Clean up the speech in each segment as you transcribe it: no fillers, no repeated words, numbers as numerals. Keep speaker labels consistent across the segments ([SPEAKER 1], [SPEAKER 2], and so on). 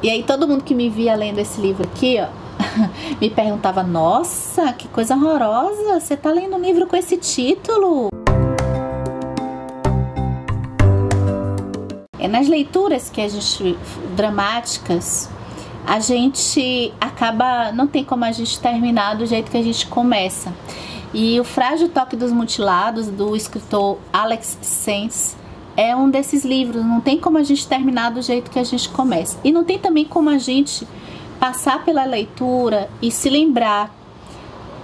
[SPEAKER 1] E aí todo mundo que me via lendo esse livro aqui, ó, me perguntava: nossa, que coisa horrorosa, você tá lendo um livro com esse título? Nas leituras que a gente, dramáticas, a gente acaba, não tem como a gente terminar do jeito que a gente começa. E O Frágil Toque dos Mutilados, do escritor Alex Sens, é um desses livros. Não tem como a gente terminar do jeito que a gente começa. E não tem também como a gente passar pela leitura e se lembrar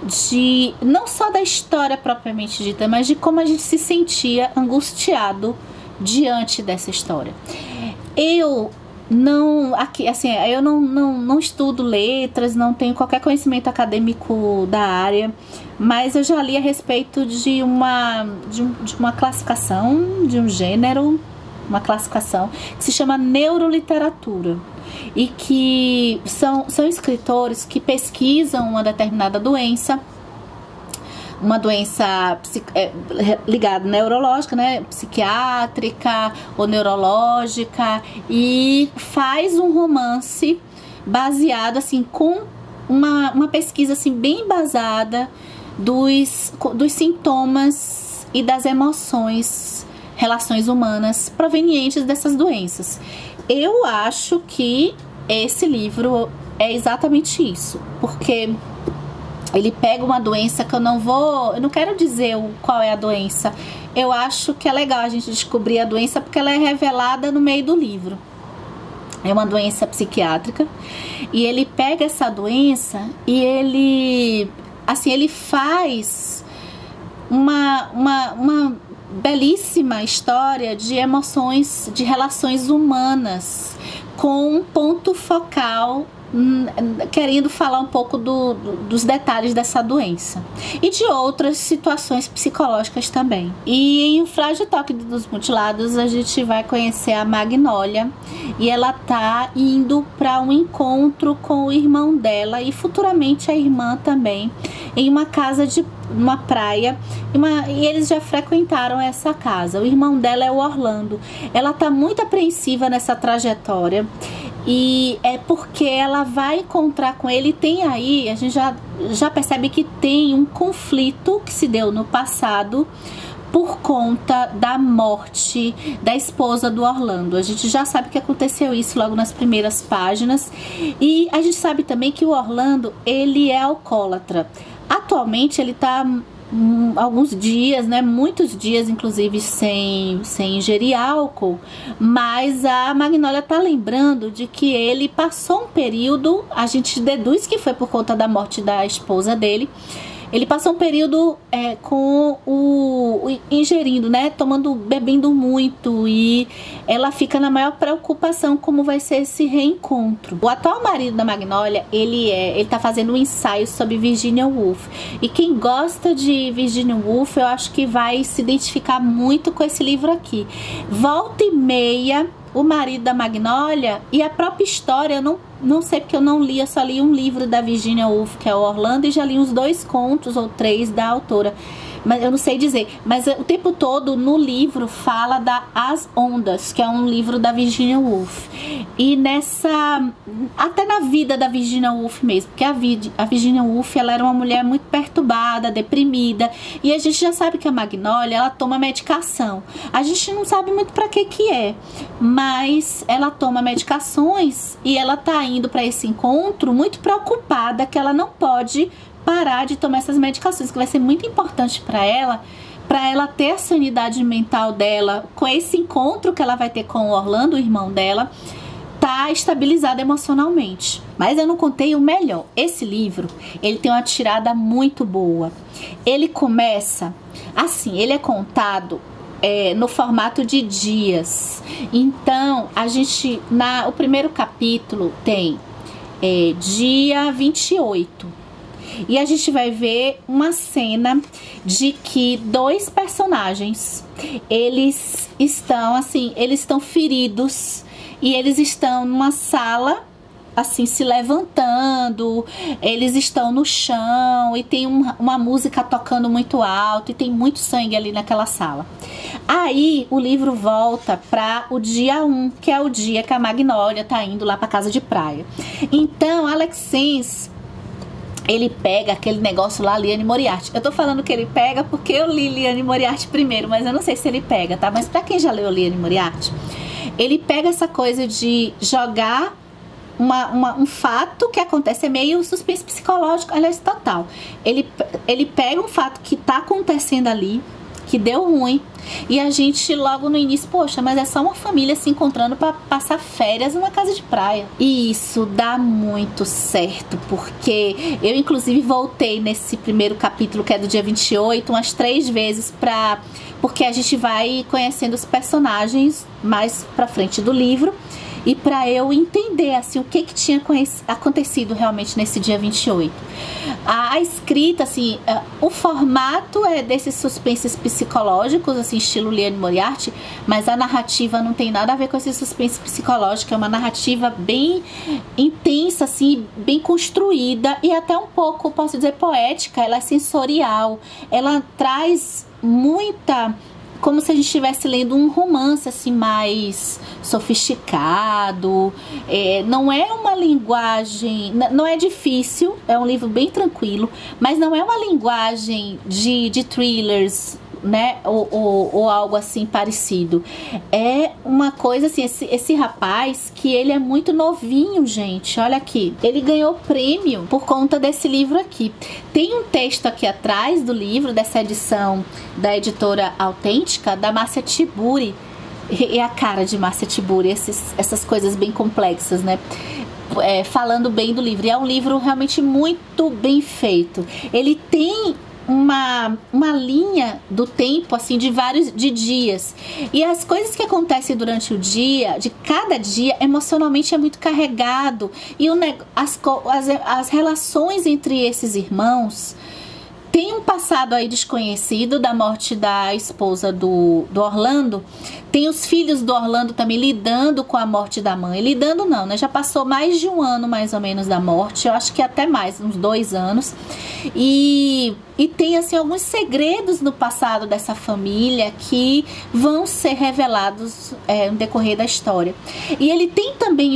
[SPEAKER 1] de, não só da história propriamente dita, mas de como a gente se sentia angustiado diante dessa história. Eu não, aqui, assim, eu não estudo letras, não tenho qualquer conhecimento acadêmico da área, mas eu já li a respeito de uma classificação, de um gênero, uma classificação que se chama neuroliteratura, e que são escritores que pesquisam uma determinada doença, uma doença ligada neurológica, né, psiquiátrica ou neurológica, e faz um romance baseado assim com uma pesquisa assim bem embasada dos sintomas e das emoções, relações humanas provenientes dessas doenças. Eu acho que esse livro é exatamente isso, porque ele pega uma doença que eu não quero dizer qual é a doença. Eu acho que é legal a gente descobrir a doença porque ela é revelada no meio do livro. É uma doença psiquiátrica, e ele pega essa doença e ele faz uma belíssima história de emoções, de relações humanas, com um ponto focal querendo falar um pouco dos detalhes dessa doença e de outras situações psicológicas também. E em O Frágil Toque dos Mutilados a gente vai conhecer a Magnólia, e ela tá indo para um encontro com o irmão dela e futuramente a irmã também, em uma casa de uma praia, e eles já frequentaram essa casa. O irmão dela é o Orlando. Ela tá muito apreensiva nessa trajetória, e é porque ela vai encontrar com ele. Tem aí, a gente já percebe que tem um conflito que se deu no passado por conta da morte da esposa do Orlando. A gente já sabe que aconteceu isso logo nas primeiras páginas, e a gente sabe também que o Orlando, ele é alcoólatra. Atualmente ele tá alguns dias, né, muitos dias inclusive sem ingerir álcool, mas a Magnólia tá lembrando de que ele passou um período, a gente deduz que foi por conta da morte da esposa dele. Ele passou um período com ingerindo, né, bebendo muito, e ela fica na maior preocupação como vai ser esse reencontro. O atual marido da Magnólia, ele tá fazendo um ensaio sobre Virginia Woolf, e quem gosta de Virginia Woolf, eu acho que vai se identificar muito com esse livro aqui. Volta e meia, o marido da Magnólia e a própria história, eu não sei porque eu não li, eu só li um livro da Virginia Woolf, que é o Orlando, e já li uns 2 contos ou 3 da autora, mas eu não sei dizer. Mas o tempo todo no livro fala da As Ondas, que é um livro da Virginia Woolf. E até na vida da Virginia Woolf mesmo, porque a Virginia Woolf, ela era uma mulher muito perturbada, deprimida, e a gente já sabe que a Magnólia, ela toma medicação. A gente não sabe muito para que é, mas ela toma medicações, e ela tá indo para esse encontro muito preocupada que ela não pode parar de tomar essas medicações, que vai ser muito importante para ela ter a sanidade mental dela, com esse encontro que ela vai ter com o Orlando, o irmão dela, tá estabilizada emocionalmente. Mas eu não contei o melhor. Esse livro, ele tem uma tirada muito boa. Ele começa assim, ele é contado no formato de dias. Então, a gente, o primeiro capítulo tem dia 28. E a gente vai ver uma cena de que 2 personagens, eles estão feridos, e eles estão numa sala assim, se levantando, eles estão no chão e tem uma música tocando muito alto e tem muito sangue ali naquela sala. Aí o livro volta para o dia 1, que é o dia que a Magnólia tá indo lá para casa de praia. Então Alex Sens, ele pega aquele negócio lá, Liane Moriarty. Eu tô falando que ele pega porque eu li Liane Moriarty primeiro, mas eu não sei se ele pega, tá? Mas pra quem já leu Liane Moriarty, ele pega essa coisa de jogar um fato que acontece, é meio suspense psicológico, aliás, total. Ele pega um fato que tá acontecendo ali, que deu ruim, e a gente logo no início, poxa, mas é só uma família se encontrando para passar férias numa casa de praia. E isso dá muito certo, porque eu inclusive voltei nesse primeiro capítulo, que é do dia 28, umas 3 vezes, porque a gente vai conhecendo os personagens mais pra frente do livro, e para eu entender assim o que tinha acontecido realmente nesse dia 28. A escrita, assim, o formato é desses suspenses psicológicos, assim, estilo Liane Moriarty, mas a narrativa não tem nada a ver com esse suspense psicológico, é uma narrativa bem intensa, assim, bem construída e até um pouco, posso dizer, poética. Ela é sensorial, ela traz muita, como se a gente estivesse lendo um romance assim mais sofisticado. Não é uma linguagem, não é difícil, é um livro bem tranquilo, mas não é uma linguagem de thrillers, né, ou algo assim parecido. É uma coisa assim, esse rapaz, que ele é muito novinho, gente, olha aqui, ele ganhou prêmio por conta desse livro aqui. Tem um texto aqui atrás do livro, dessa edição da editora Autêntica, da Márcia Tiburi, e a cara de Márcia Tiburi, essas coisas bem complexas, né, falando bem do livro. E é um livro realmente muito bem feito. Ele tem uma linha do tempo, assim, de dias, e as coisas que acontecem durante o dia, de cada dia, emocionalmente é muito carregado, e as relações entre esses irmãos tem um passado aí desconhecido da morte da esposa do Orlando. Tem os filhos do Orlando também lidando com a morte da mãe. Lidando não, né? Já passou mais de 1 ano mais ou menos da morte. Eu acho que até mais, uns 2 anos. E tem assim alguns segredos no passado dessa família que vão ser revelados no decorrer da história. E ele tem também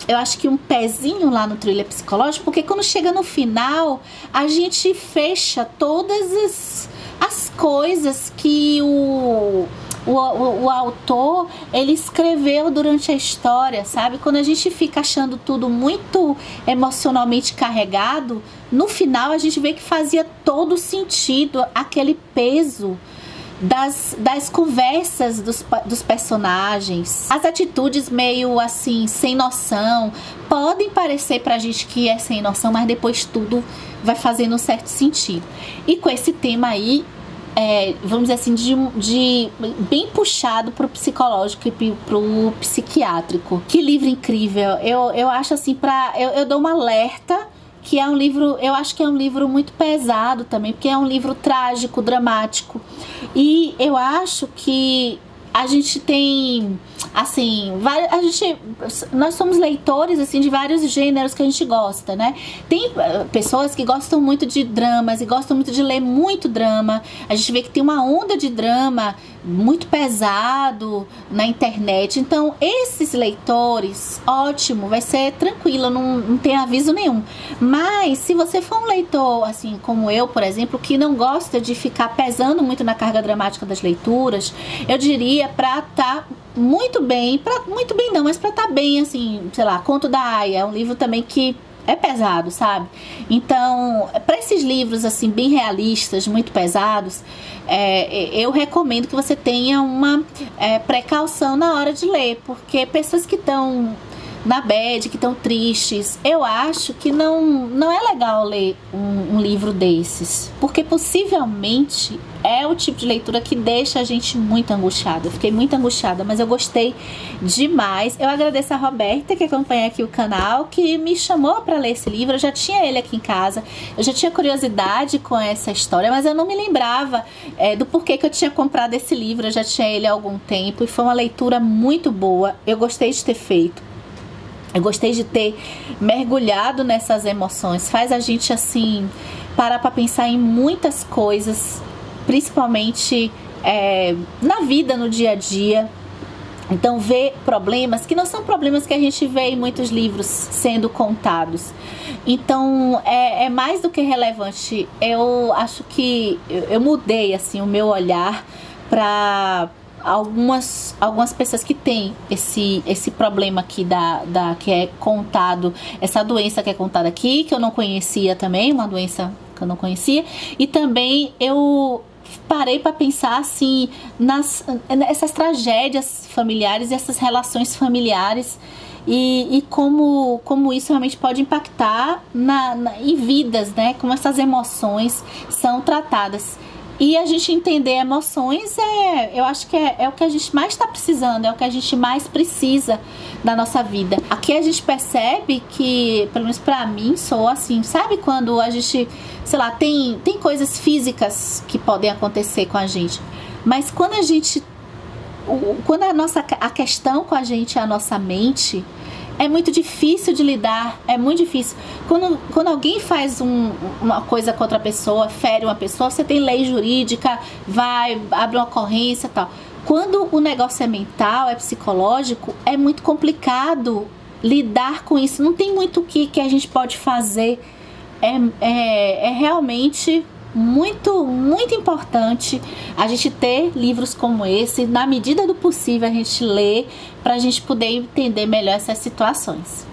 [SPEAKER 1] eu acho que um pezinho lá no thriller psicológico, porque quando chega no final, a gente fecha todas as coisas que o autor, ele escreveu durante a história, sabe? Quando a gente fica achando tudo muito emocionalmente carregado, no final a gente vê que fazia todo sentido aquele peso das conversas dos personagens. As atitudes meio assim, sem noção, podem parecer pra gente que é sem noção, mas depois tudo vai fazendo um certo sentido. E com esse tema aí, vamos dizer assim, de bem puxado pro psicológico e pro psiquiátrico. Que livro incrível! Eu acho assim, eu dou um alerta, que é um livro, eu acho que é um livro muito pesado também, porque é um livro trágico, dramático. E eu acho que a gente tem, assim, nós somos leitores, assim, de vários gêneros que a gente gosta, né? Tem pessoas que gostam muito de dramas e gostam muito de ler muito drama. A gente vê que tem uma onda de drama muito pesado na internet. Então, esses leitores, ótimo, vai ser tranquilo, não tem aviso nenhum. Mas, se você for um leitor, assim, como eu, por exemplo, que não gosta de ficar pesando muito na carga dramática das leituras, eu diria pra estar muito bem, muito bem não, mas pra estar bem, assim, sei lá, Conto da Aia, é um livro também que é pesado, sabe? Então, para esses livros assim bem realistas, muito pesados, eu recomendo que você tenha uma precaução na hora de ler, porque pessoas que estão na bad, que estão tristes, eu acho que não é legal ler um livro desses, porque possivelmente é o tipo de leitura que deixa a gente muito angustiada. Eu fiquei muito angustiada, mas eu gostei demais. Eu agradeço a Roberta, que acompanha aqui o canal, que me chamou para ler esse livro. Eu já tinha ele aqui em casa, eu já tinha curiosidade com essa história, mas eu não me lembrava do porquê que eu tinha comprado esse livro. Eu já tinha ele há algum tempo e foi uma leitura muito boa. Eu gostei de ter feito. Eu gostei de ter mergulhado nessas emoções. Faz a gente, assim, parar para pensar em muitas coisas, principalmente na vida, no dia a dia. Então, ver problemas que não são problemas que a gente vê em muitos livros sendo contados. Então, é mais do que relevante. Eu acho que eu mudei, assim, o meu olhar para algumas pessoas que têm esse problema aqui que é contado, essa doença que é contada aqui, que eu não conhecia também, uma doença que eu não conhecia. E também eu parei para pensar assim nessas tragédias familiares e essas relações familiares e como isso realmente pode impactar em vidas, né? Como essas emoções são tratadas. E a gente entender emoções eu acho que é o que a gente mais está precisando, é o que a gente mais precisa da nossa vida. Aqui a gente percebe que, pelo menos pra mim, sou assim, sabe quando a gente, sei lá, tem coisas físicas que podem acontecer com a gente, mas quando a questão com a gente é a nossa mente, é muito difícil de lidar, é muito difícil. Quando alguém faz uma coisa contra a pessoa, fere uma pessoa, você tem lei jurídica, abre uma ocorrência e tal. Quando o negócio é mental, é psicológico, é muito complicado lidar com isso. Não tem muito o que a gente pode fazer. É realmente muito, muito importante a gente ter livros como esse, na medida do possível a gente ler, para a gente poder entender melhor essas situações.